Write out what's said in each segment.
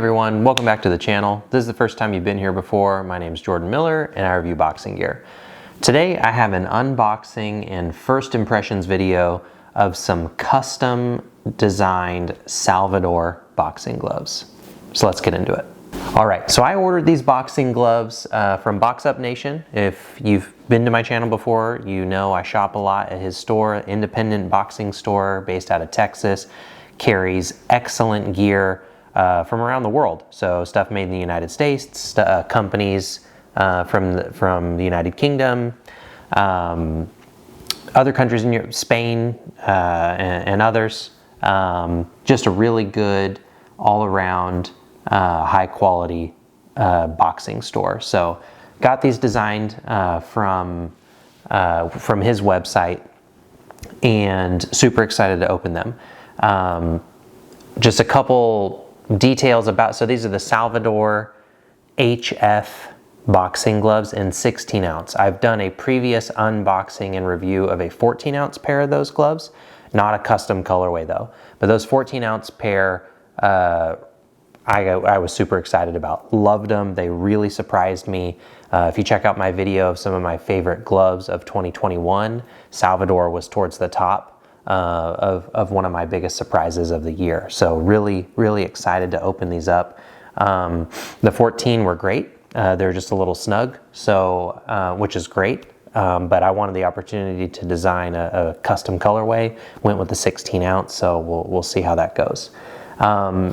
everyone, welcome back to the channel. This is the first time you've been here before. My name is Jordan Miller and I review boxing gear. Today I have an unboxing and first impressions video of some custom designed Salvador boxing gloves. So let's get into it. All right, so I ordered these boxing gloves from Box Up Nation. If you've been to my channel before, you know I shop a lot at his store, independent boxing store based out of Texas. Carries excellent gear from around the world. So stuff made in the United States, companies from the United Kingdom, other countries in Europe, Spain and others. Just a really good all around high quality boxing store. So got these designed from his website and super excited to open them. Just a couple details about, so these are the Salvador HF boxing gloves in 16 ounce. I've done a previous unboxing and review of a 14 ounce pair of those gloves, not a custom colorway though, but those 14 ounce pair I was super excited about. Loved them. They really surprised me. If you check out my video of some of my favorite gloves of 2021, Salvador was towards the top of one of my biggest surprises of the year. So really, really excited to open these up. The 14 were great. They're just a little snug, so which is great. But I wanted the opportunity to design a custom colorway. Went with the 16 ounce, so we'll see how that goes.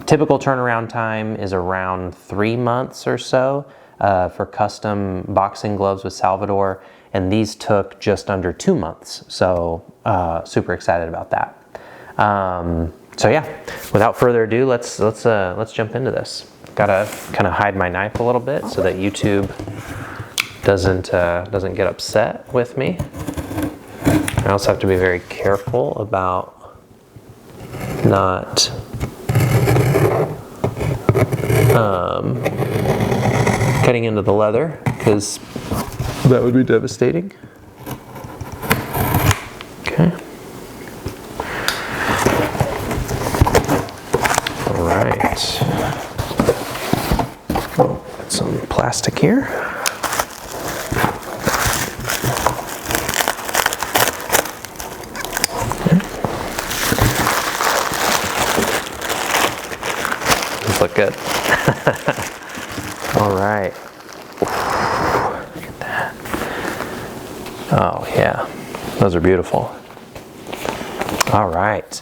Typical turnaround time is around 3 months or so for custom boxing gloves with Salvador, and these took just under 2 months. So super excited about that. So yeah, without further ado, let's jump into this. Gotta kind of hide my knife a little bit so that YouTube doesn't get upset with me. I also have to be very careful about not cutting into the leather, because that would be devastating. Okay. All right. Got some plastic here. Okay. These look good. All right. Look at that. Oh yeah, those are beautiful. All right,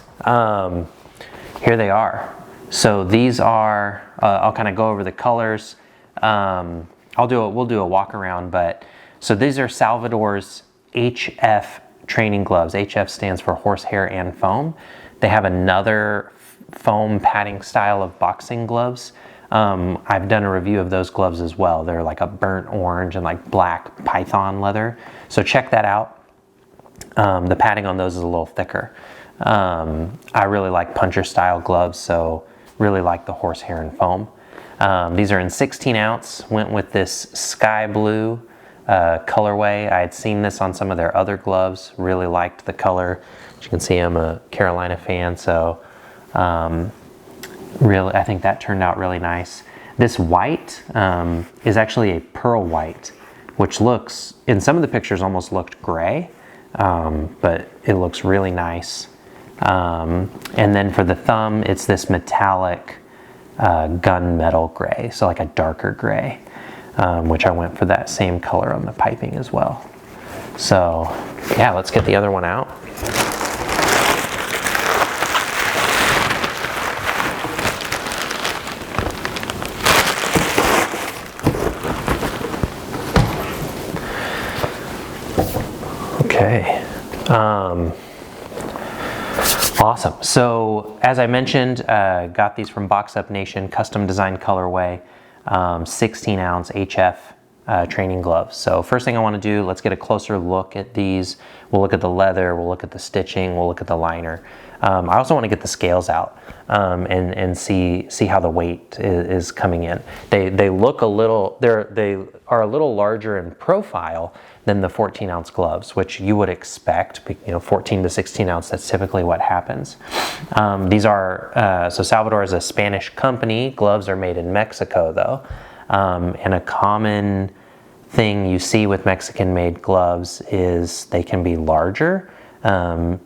here they are. So these are, I'll kind of go over the colors. We'll do a walk around, but so these are Salvador's HF training gloves. HF stands for horsehair and foam. They have another foam padding style of boxing gloves. I've done a review of those gloves as well. They're like a burnt orange and like black python leather. So check that out. The padding on those is a little thicker. I really like puncher style gloves, so really like the horsehair and foam. These are in 16 ounce, went with this sky blue colorway. I had seen this on some of their other gloves, really liked the color. As you can see, I'm a Carolina fan, so really, I think that turned out really nice. This white is actually a pearl white, which looks, in some of the pictures, almost looked gray, but it looks really nice. And then for the thumb, it's this metallic gunmetal gray, so like a darker gray, which I went for that same color on the piping as well. So yeah, let's get the other one out. Okay, awesome. So as I mentioned, got these from Box Up Nation, custom design colorway, 16 ounce HF training gloves. So first thing I want to do, let's get a closer look at these. We'll look at the leather, we'll look at the stitching, we'll look at the liner. I also want to get the scales out and see how the weight is coming in. They look a little, they are a little larger in profile than the 14-ounce gloves, which you would expect. 14 to 16 ounce, that's typically what happens. These are, so Salvador is a Spanish company. Gloves are made in Mexico though. And a common thing you see with Mexican-made gloves is they can be larger, and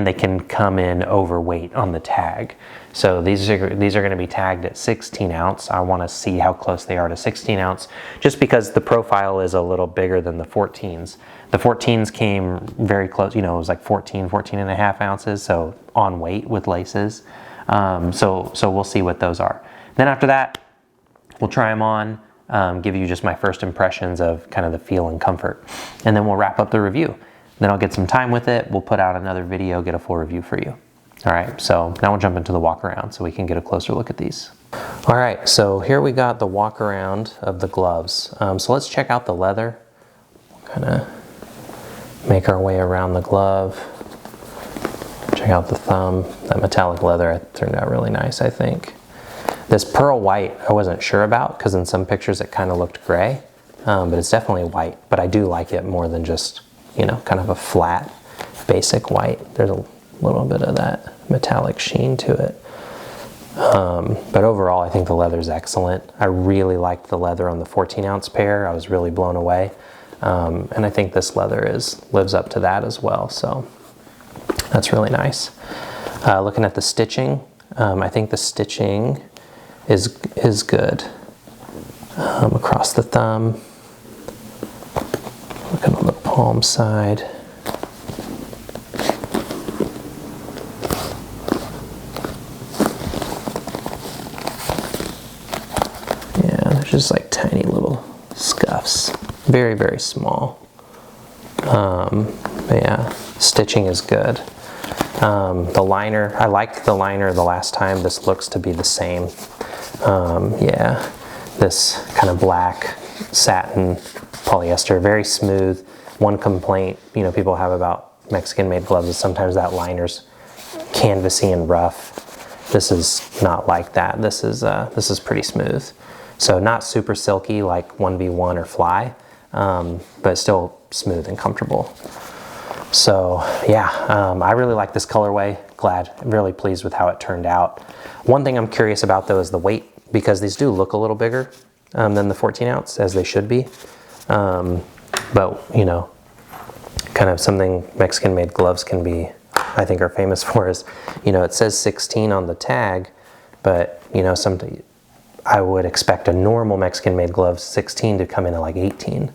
they can come in overweight on the tag. So these are going to be tagged at 16 ounce. I want to see how close they are to 16 ounce, just because the profile is a little bigger than the 14s. The 14s came very close, it was like 14 and a half ounces, so on weight with laces. So we'll see what those are. Then after that, we'll try them on, give you just my first impressions of kind of the feel and comfort. And then we'll wrap up the review. Then I'll get some time with it. We'll put out another video, get a full review for you. All right, so now we'll jump into the walk around so we can get a closer look at these. All right, so here we got the walk around of the gloves. So let's check out the leather. Kind of make our way around the glove. Check out the thumb. That metallic leather turned out really nice, I think. This pearl white I wasn't sure about because in some pictures it kind of looked gray, but it's definitely white. But I do like it more than just, kind of a flat, basic white. There's a little bit of that metallic sheen to it. But overall, I think the leather's excellent. I really liked the leather on the 14-ounce pair. I was really blown away. And I think this leather lives up to that as well. So that's really nice. Looking at the stitching, I think the stitching is good. Across the thumb. Looking on the palm side. Just like tiny little scuffs, very, very small. But yeah, stitching is good. The liner, I liked the liner the last time. This looks to be the same. Yeah, this kind of black satin polyester, very smooth. One complaint, people have about Mexican-made gloves is sometimes that liner's canvassy and rough. This is not like that. This is pretty smooth. So not super silky like 1v1 or Fly, but still smooth and comfortable. So yeah, I really like this colorway. Really pleased with how it turned out. One thing I'm curious about though is the weight, because these do look a little bigger than the 14-ounce, as they should be. But kind of something Mexican-made gloves can be, I think, are famous for is, it says 16 on the tag, but I would expect a normal Mexican-made glove 16 to come in at like 18.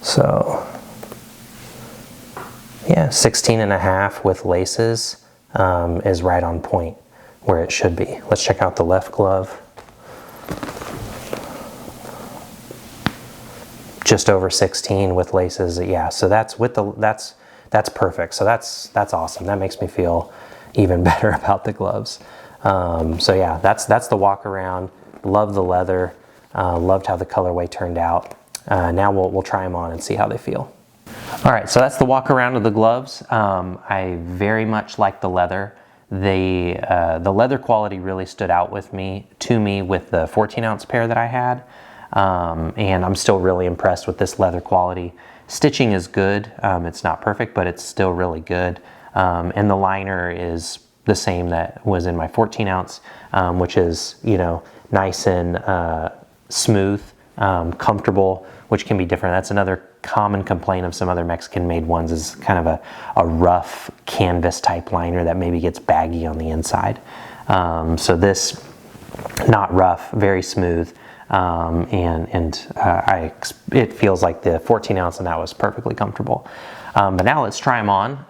So yeah, 16 and a half with laces is right on point where it should be. Let's check out the left glove. Just over 16 with laces. Yeah, so that's perfect. So that's awesome. That makes me feel even better about the gloves. So yeah, that's the walk around. Love the leather, loved how the colorway turned out. Now we'll try them on and see how they feel. All right, so that's the walk around of the gloves. I very much like the leather. The leather quality really stood out to me with the 14-ounce pair that I had, and I'm still really impressed with this leather quality. Stitching is good. It's not perfect, but it's still really good. And the liner is the same that was in my 14-ounce, which is nice and smooth, comfortable, which can be different. That's another common complaint of some other Mexican-made ones, is kind of a rough canvas type liner that maybe gets baggy on the inside. So this, not rough, very smooth, it feels like the 14-ounce and that was perfectly comfortable. But now let's try them on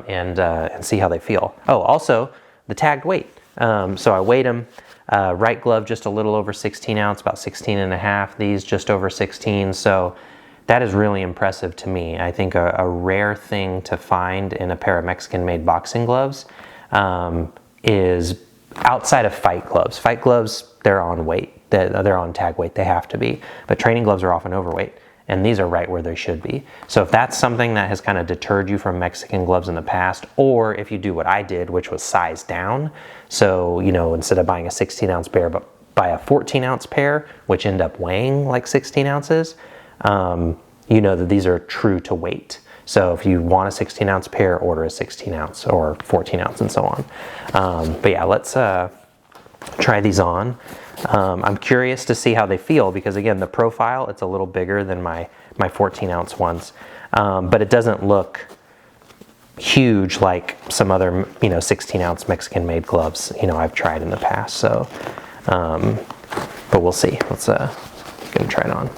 and see how they feel. Oh, also the tagged weight. So I weighed them. Right glove just a little over 16 ounce, about 16 and a half. These just over 16. So that is really impressive to me. I think a rare thing to find in a pair of Mexican-made boxing gloves is outside of fight gloves. Fight gloves, they're on weight. They're on tag weight. They have to be. But training gloves are often overweight. and these are right where they should be. So if that's something that has kind of deterred you from Mexican gloves in the past, or if you do what I did, which was size down, so, you know, instead of buying a 16-ounce pair, but buy a 14-ounce pair, which end up weighing like 16 ounces, you know that these are true to weight. So if you want a 16-ounce pair, order a 16-ounce or 14-ounce and so on. But yeah, let's try these on. I'm curious to see how they feel because, again, the profile, it's a little bigger than my 14-ounce ones, but it doesn't look huge like some other, you know, 16-ounce Mexican-made gloves, you know, I've tried in the past. So, but we'll see. Let's go and try it on.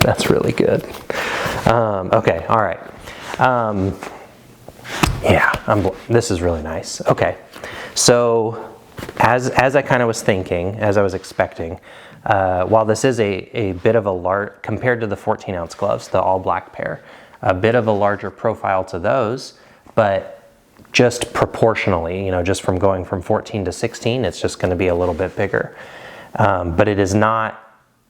That's really good. Okay, all right. Yeah, this is really nice. Okay, so as I kind of was thinking, as I was expecting, while this is a bit of a large, compared to the 14-ounce gloves, the all black pair, a bit of a larger profile to those, but just proportionally, you know, just from going from 14 to 16, it's just going to be a little bit bigger. But it is not,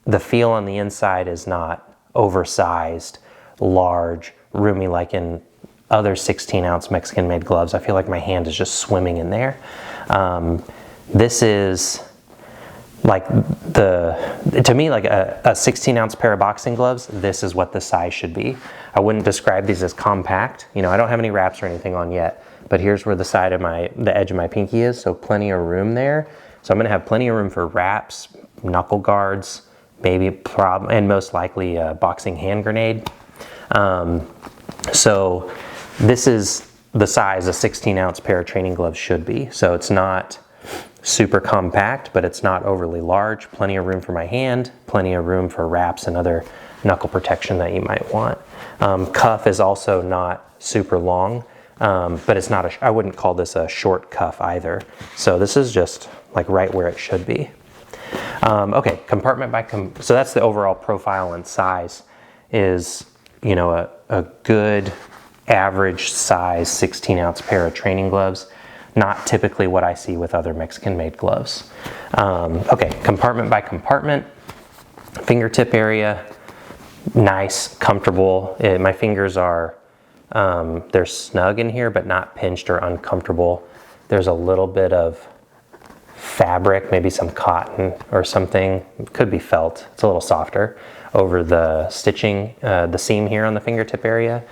the feel on the inside is not oversized, large, roomy like in other 16-ounce Mexican-made gloves. I feel like my hand is just swimming in there. This is like to me, like a 16-ounce pair of boxing gloves, this is what the size should be. I wouldn't describe these as compact. You know, I don't have any wraps or anything on yet, but here's where the edge of my pinky is, so plenty of room there. So I'm gonna have plenty of room for wraps, knuckle guards, maybe and most likely a boxing hand grenade. So this is the size a 16-ounce pair of training gloves should be. So it's not super compact, but it's not overly large. Plenty of room for my hand, plenty of room for wraps and other knuckle protection that you might want. Cuff is also not super long, but it's not I wouldn't call this a short cuff either. So this is just like right where it should be. Okay, compartment by so that's the overall profile and size is, you know, a good average size 16-ounce pair of training gloves. Not typically what I see with other Mexican-made gloves. Okay, compartment by compartment, fingertip area, nice, comfortable. My fingers are, they're snug in here, but not pinched or uncomfortable. There's a little bit of fabric, maybe some cotton or something, it could be felt, it's a little softer, over the stitching, the seam here on the fingertip area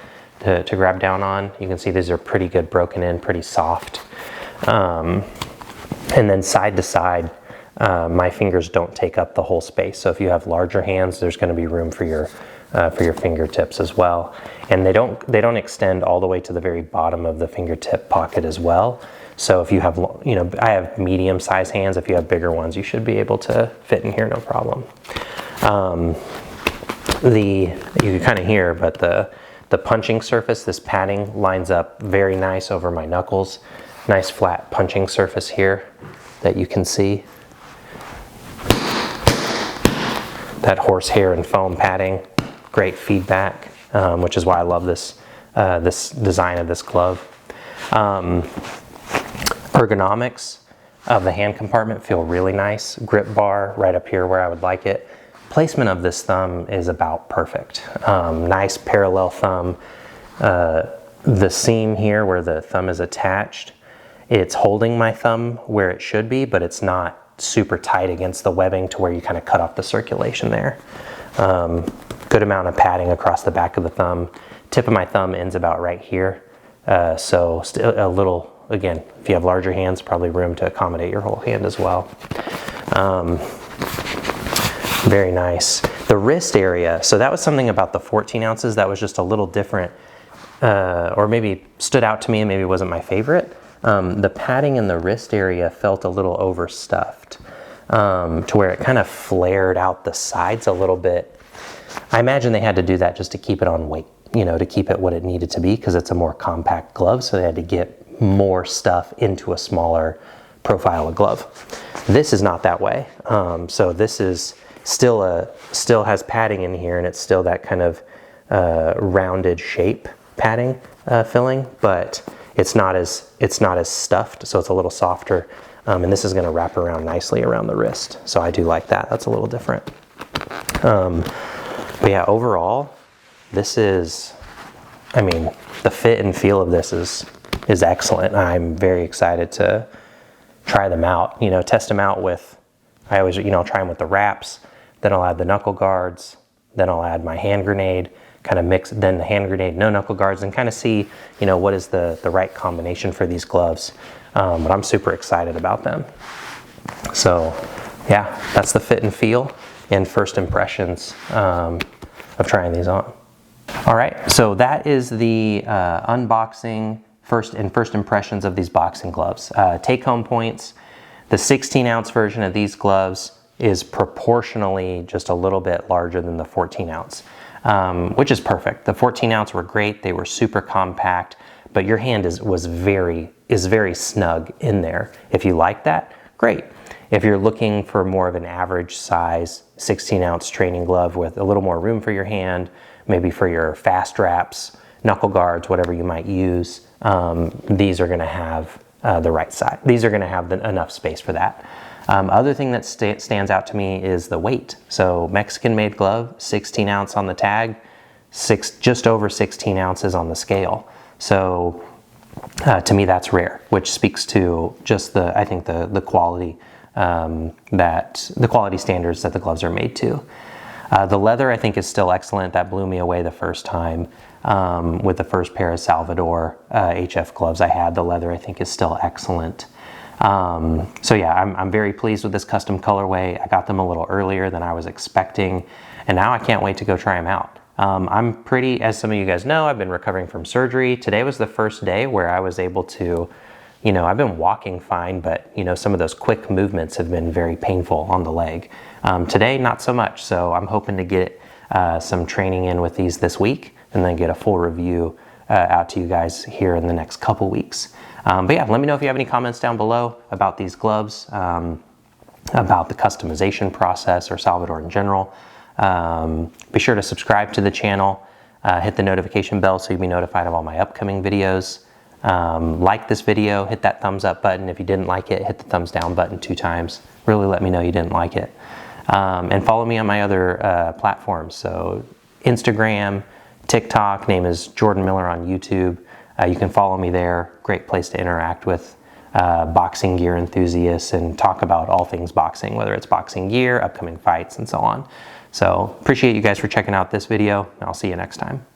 to grab down on. You can see these are pretty good broken in, pretty soft. And then side to side, my fingers don't take up the whole space. So if you have larger hands, there's going to be room for your fingertips as well. And they don't extend all the way to the very bottom of the fingertip pocket as well. So if you have, you know, I have medium sized hands. If you have bigger ones, you should be able to fit in here no problem. You can kind of hear, but the punching surface, this padding lines up very nice over my knuckles. Nice flat punching surface here that you can see. That horsehair and foam padding, great feedback, which is why I love this design of this glove. Ergonomics of the hand compartment feel really nice. Grip bar right up here where I would like it. Placement of this thumb is about perfect. Nice parallel thumb. The seam here where the thumb is attached, it's holding my thumb where it should be, but it's not super tight against the webbing to where you kind of cut off the circulation there. Good amount of padding across the back of the thumb. Tip of my thumb ends about right here. So still a little, again, if you have larger hands, probably room to accommodate your whole hand as well. Very nice. The wrist area, so that was something about the 14 ounces that was just a little different, or maybe stood out to me and maybe wasn't my favorite. The padding in the wrist area felt a little overstuffed, to where it kind of flared out the sides a little bit. I imagine they had to do that just to keep it on weight, you know, to keep it what it needed to be, because it's a more compact glove, so they had to get more stuff into a smaller profile of glove. This is not that way. So this is still has padding in here, and it's still that kind of rounded shape padding filling, but it's not as stuffed, so it's a little softer. And this is going to wrap around nicely around the wrist, so I do like that. That's a little different. But yeah, overall, this is, I mean, the fit and feel of this is excellent. I'm very excited to try them out, you know, test them out with, I always, you know, try them with the wraps, then I'll add the knuckle guards, then I'll add my hand grenade, kind of mix, then the hand grenade, no knuckle guards, and kind of see, you know, what is the right combination for these gloves. But I'm super excited about them. So yeah, that's the fit and feel and first impressions of trying these on. All right, so that is the unboxing first impressions of these boxing gloves. Take home points: the 16-ounce version of these gloves is proportionally just a little bit larger than the 14-ounce, which is perfect. The 14-ounce were great; they were super compact, but your hand is very snug in there. If you like that, great. If you're looking for more of an average size 16-ounce training glove with a little more room for your hand, maybe for your fast wraps, knuckle guards, whatever you might use, these are going to have the right size. These are going to have enough space for that. Other thing that stands out to me is the weight. So Mexican-made glove, 16 ounce on the tag, just over 16 ounces on the scale. So to me, that's rare, which speaks to just I think the quality, the quality standards that the gloves are made to. The leather, I think, is still excellent. That blew me away the first time with the first pair of Salvador HF gloves I had. The leather, I think, is still excellent. So yeah, I'm very pleased with this custom colorway. I got them a little earlier than I was expecting, and now I can't wait to go try them out. I'm pretty, as some of you guys know, I've been recovering from surgery. Today was the first day where I was able to, you know, I've been walking fine, but, you know, some of those quick movements have been very painful on the leg. Today, not so much. So I'm hoping to get some training in with these this week and then get a full review out to you guys here in the next couple weeks. But yeah, let me know if you have any comments down below about these gloves, about the customization process or Salvador in general. Be sure to subscribe to the channel, hit the notification bell so you'll be notified of all my upcoming videos. Like this video, hit that thumbs up button. If you didn't like it, hit the thumbs down button 2 times. Really let me know you didn't like it. And follow me on my other platforms. So Instagram, TikTok, name is Jordan Miller on YouTube. You can follow me there. Great place to interact with boxing gear enthusiasts and talk about all things boxing, whether it's boxing gear, upcoming fights, and so on. So appreciate you guys for checking out this video, and I'll see you next time.